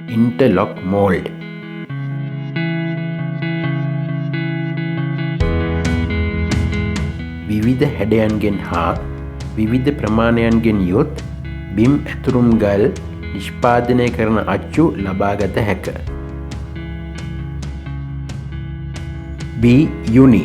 interlock mold. විවිධ හැඩයන්ගෙන් හා විවිධ ප්‍රමාණයන්ගෙන් යුත් බිම් ඇතුරුම් ගල් නිෂ්පාදනය කරන අච්චු ලබාගත හැක. B-Uni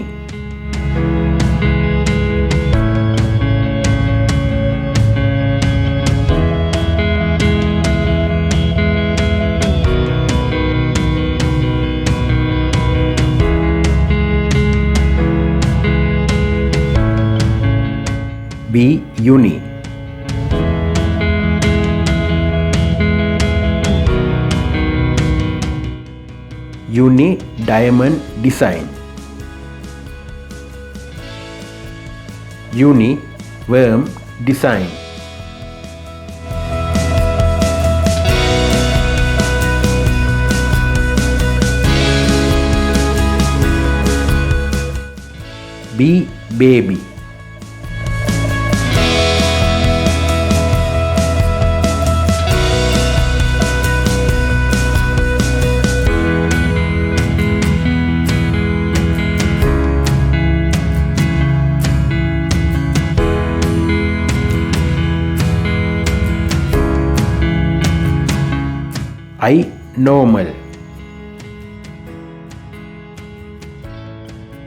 B-Uni Uni Diamond Design Uni Worm Design B-Baby I-Normal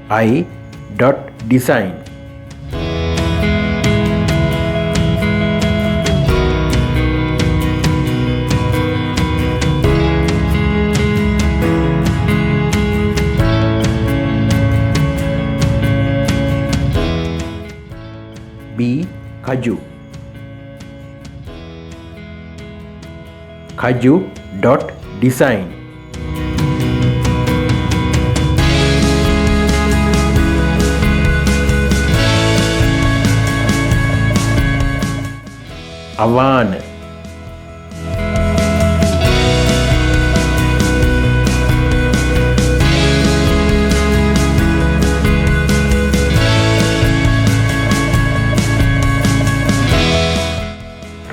I.Design B-Kaju Kaju.Design Awan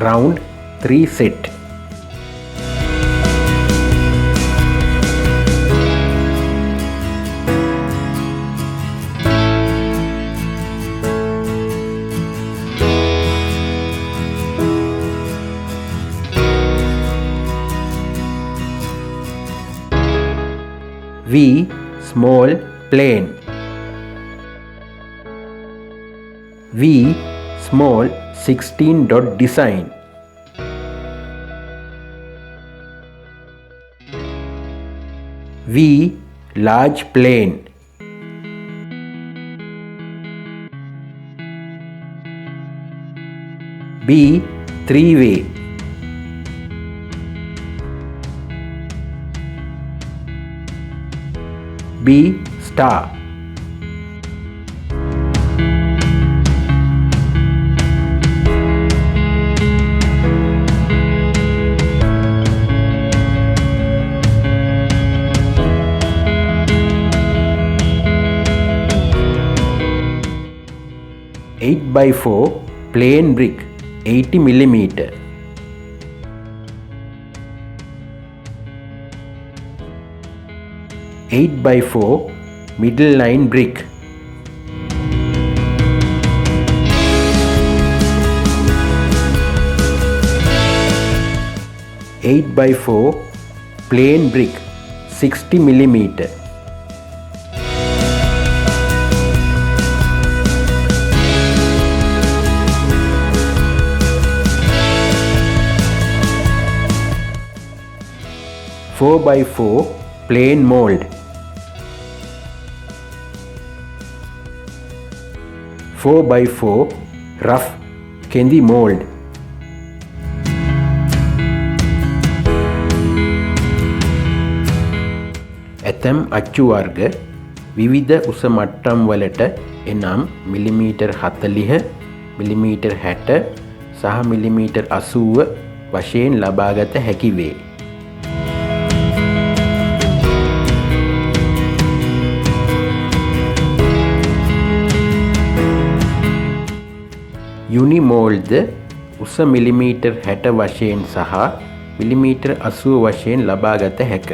Round 3 set V small plane V small 16 dot design V large plane B three-way B star Eight by 4 plain brick 80 millimeter Eight by 4 middle line brick Eight by 4 plain brick 60 millimeter Four by 4 plain mold 4 by 4 rough kendi mold ඇතැම් අච්චු වර්ග විවිධ උස මට්ටම් වලට එනම් millimetre 40 millimetre 60 සහ millimetre 80 වශයෙන් ලබාගත හැකි වේ. යුනි මෝල්ඩ්ද උස මිලිමීටර් 60 වශයෙන් සහ මිලිමීටර් 80 වශයෙන් ලබාගත හැක.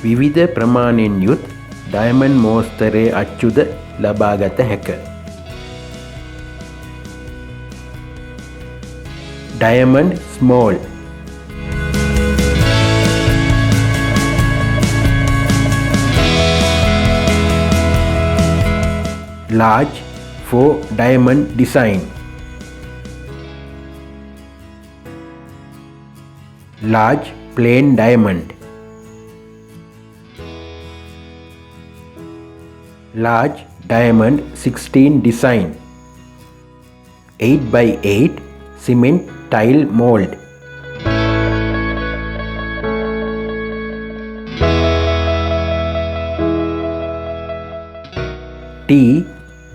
විවිධ ප්‍රමාණයෙන් යුත් ඩයමන්ඩ් මෝස්තරයේ අච්චුද ලබාගත හැක. Diamond small large for diamond design, large plain diamond, large diamond 16 design, 8x8 cement tile mold,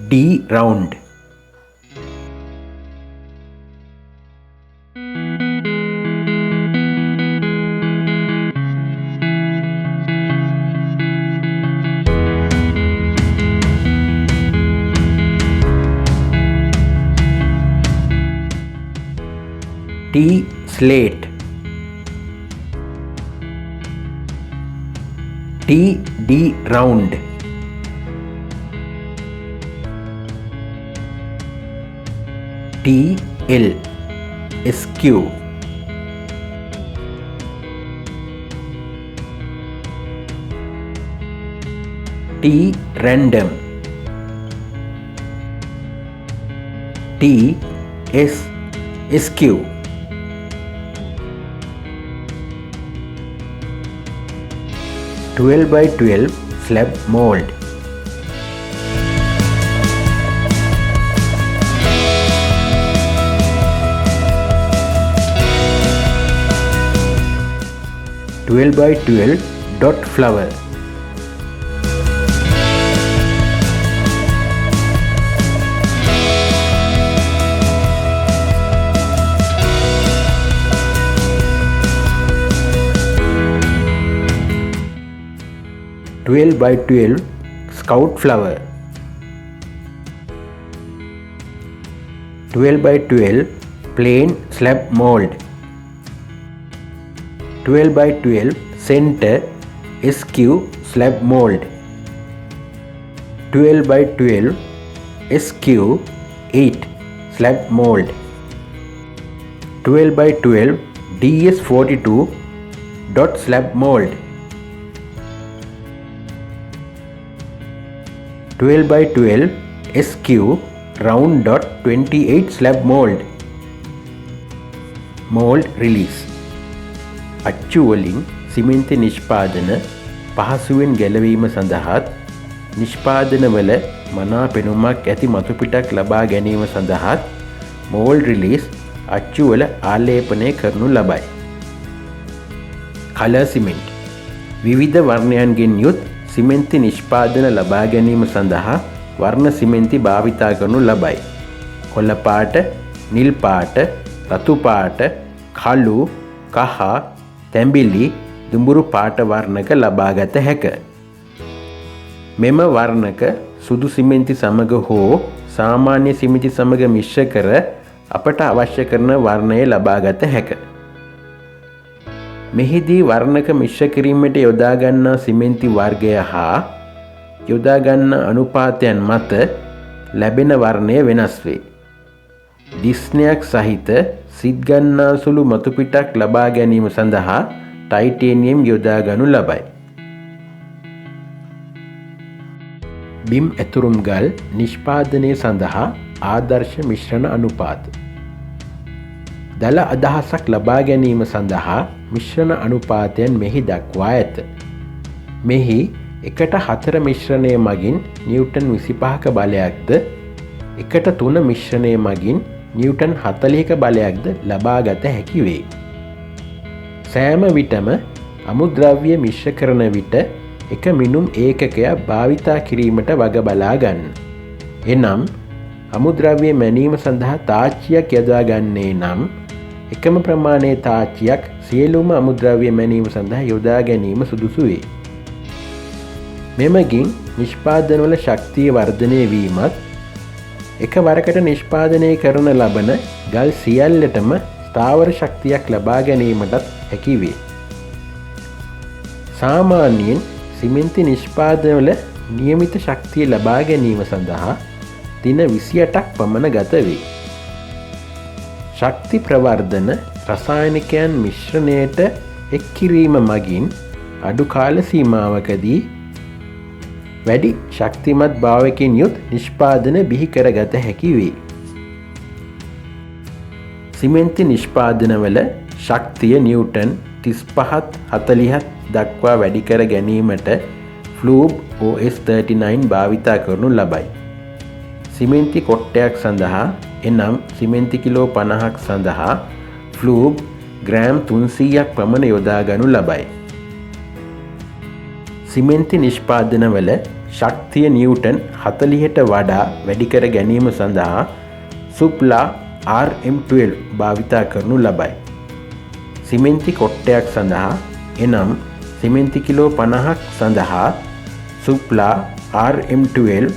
D round, T slate, D round, TL SQ, T random, TS SQ, 12x12 slab mold, twelve by 12 dot flower, twelve by 12 scout flower, 12 by 12 plain slab mold, 12 by 12 center SQ slab mold, 12 by 12 SQ 8 slab mold, 12 by 12 DS42 dot slab mold, 12 by 12 SQ round dot 28 slab mold. Mold release. අච්චු වලින් සිමෙන්ති නිෂ්පාදන පහසුවෙන් ගැලවීම සඳහාත් නිෂ්පාදනවල මනා පෙනුමක් ඇති මතුපිටක් ලබා ගැනීම සඳහාත් mould release අච්චු වල ආලේපනය කරනු ලබයි. කලර් සිමෙන්ට් විවිධ වර්ණයන්ගෙන් යුත් සිමෙන්ති නිෂ්පාදන ලබා ගැනීම සඳහා වර්ණ සිමෙන්ති භාවිතා කරනු ලබයි. කොළ පාට, නිල් පාට, රතු පාට, කළු, කහ, තැඹිලි, දුඹුරු පාට වර්ණක ලබාගත හැක. මෙම වර්ණක සුදු සිමෙන්ති සමග හෝ සාමාන්‍ය සිමෙන්ති සමග මිශ්‍ර කර අපට අවශ්‍ය කරන වර්ණය ලබාගත හැක. මෙහිදී වර්ණක මිශ්‍ර කිරීමට යොදා ගන්නා සිමෙන්ති වර්ගය හා යොදා ගන්නා අනුපාතයන් මත ලැබෙන වර්ණය වෙනස් වේ. දිස්නයක් සහිත සිත් ගන්නා සුළු මතුපිටක් ලබා ගැනීම සඳහා ටයිටේනියම් යොදා ගනු ලබයි. බිම් ඇතුරුම් ගල් නිෂ්පාදනය සඳහා ආදර්ශ මිශ්‍රණ අනුපාත. දල අදහසක් ලබා ගැනීම සඳහා මිශ්‍රණ අනුපාතයන් මෙහි දක්වා ඇත. මෙහි 1:4 මිශ්‍රණය මගින් නිව්ටන් 25ක බලයක්ද 1:3 මිශ්‍රණය මගින් නිව්ටන් 40ක බලයක්ද ලබාගත හැකි වේ. සෑම විටම අමුද්‍රව්‍ය මිශ්‍ර කරන විට එක මිනුම් ඒකකයක් භාවිතා කිරීමට වග බලා ගන්න. එනම් අමුද්‍රව්‍ය මැනීම සඳහා තාච්චියක් යොදා ගන්නේ නම් එකම ප්‍රමාණයේ තාච්චියක් සියලුම අමුද්‍රව්‍ය මැනීම සඳහා යොදා ගැනීම සුදුසු වේ. මෙමගින් නිෂ්පාදනවල ශක්තිය වර්ධනය වීමත් එක වරකට නිෂ්පාදනය කරන ලබන ගල් සියල්ලටම ස්ථාවර ශක්තියක් ලබා ගැනීමටත් හැකිවේ. සාමාන්‍යයෙන් සිමෙන්ති නිෂ්පාදනවල නියමිත ශක්තිය ලබා ගැනීම සඳහා දින 28ක් පමණ ගත වේ. ශක්ති ප්‍රවර්ධන රසායනිකයන් මිශ්‍රණයට එක් කිරීම මගින් අඩු කාල සීමාවකදී වැඩි ශක්තිමත් භාවයකින් යුත් නිෂ්පාදන බිහි කරගත හැකි වේ. සිමෙන්ති නිෂ්පාදනවල ශක්තිය නිව්ටන් 35ත් 40ත් දක්වා වැඩි කර ගැනීමට ෆ්ලූබ් OS39 භාවිතා කරනු ලබයි. සිමෙන්ති කොට්ටයක් සඳහා එනම් සිමෙන්ති කිලෝ 50ක් සඳහා ෆ්ලූබ් ග්‍රෑම් 300ක් පමණ යොදා ගනු ලබයි. සිමෙන්ති නිෂ්පාදනවල ශක්තිය නිව්ටන් 40ට වඩා වැඩි කර ගැනීම සඳහා සුප්ලා RM12 භාවිතා කරනු ලබයි. සිමෙන්ති කොට්ටයක් සඳහා එනම් සිමෙන්ති කිලෝ 50ක් සඳහා සුප්ලා RM12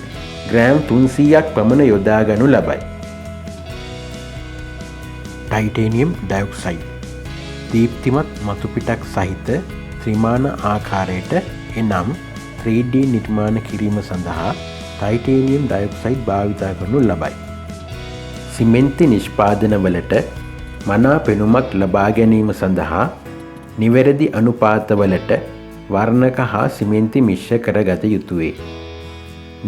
ග්‍රෑම් 300ක් පමණ යොදා ගනු ලබයි. ටයිටේනියම් ඩයොක්සයිඩ් දීප්තිමත් මතුපිටක් සහිත ත්‍රිමාන ආකාරයට එනම් 3D නිර්මාණ කිරීම සඳහා ටයිටේනියම් ඩයොක්සයිඩ් භාවිතා කරනු ලබයි. සිමෙන්ති නිෂ්පාදනවලට මනා පෙනුමක් ලබා ගැනීම සඳහා නිවැරදි අනුපාතවලට වර්ණක හා සිමෙන්ති මිශ්‍ර කරගත යුතුය.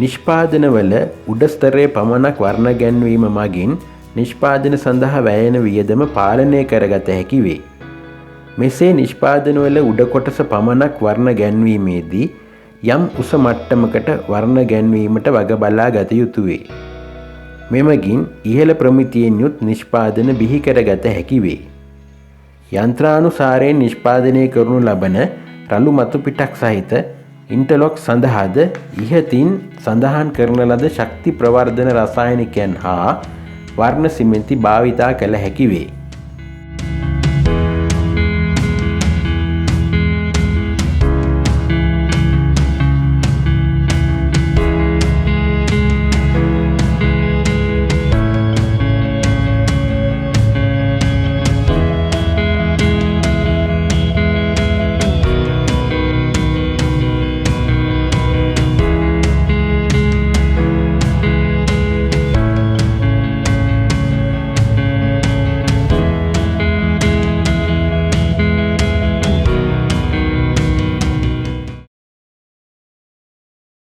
නිෂ්පාදනවල උඩ ස්තරයේ පමණක් වර්ණ ගැන්වීම මගින් නිෂ්පාදන සඳහා වැයෙන වියදම පාලනය කරගත හැකි වේ. මෙසේ නිෂ්පාදනවල උඩ කොටස පමණක් වර්ණ ගැන්වීමේදී යම් උස මට්ටමකට වර්ණ ගැන්වීමට වග බලා ගත යුතුය. මෙමගින් ඉහළ ප්‍රමිතියෙන් යුත් නිෂ්පාදන බිහි කරගත හැකි වේ. යන්ත්‍රානුසාරයෙන් නිෂ්පාදනය කරනු ලබන රළු මතු පිටක් සහිත ඉන්ටර්ලොක් සඳහාද ඉහතින් සඳහන් කරන ලද ශක්ති ප්‍රවර්ධන රසායනිකයන් හා වර්ණ සිමෙන්ති භාවිතා කළ හැකි වේ.